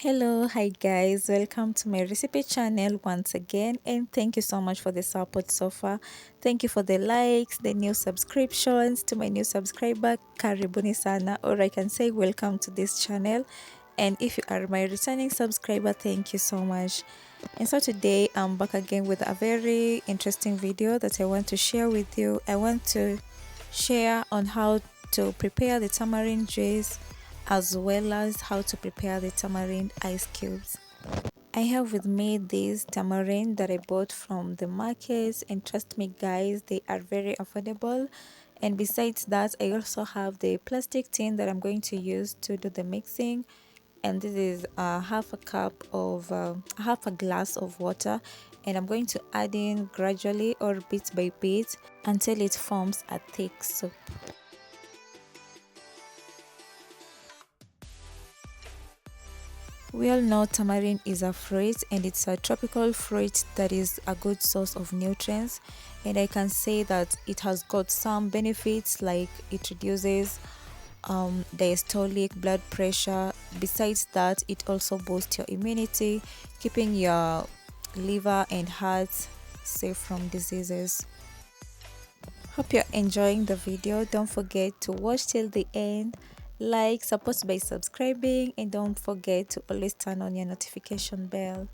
Hello, hi guys, welcome to my recipe channel once again, and thank you so much for the support so far. Thank you for the likes, the new subscriptions. To my new subscriber, karibuni sana, or I can say welcome to this channel. And if you are my returning subscriber, thank you so much. And so today I'm back again with a very interesting video that I want to share with you. I want to share on how to prepare the tamarind juice, as well as how to prepare the tamarind ice cubes. I have with me this tamarind that I bought from the markets, and trust me guys, they are very affordable. And besides that, I also have the plastic tin that I'm going to use to do the mixing, and this is half a glass of water, and I'm going to add in gradually or bit by bit until it forms a thick soup. We all know tamarind is a fruit, and it's a tropical fruit that is a good source of nutrients, and I can say that it has got some benefits like it reduces diastolic blood pressure. Besides that, it also boosts your immunity, keeping your liver and heart safe from diseases. Hope you're enjoying the video. Don't forget to watch till the end, like, support by subscribing, and don't forget to always turn on your notification bell.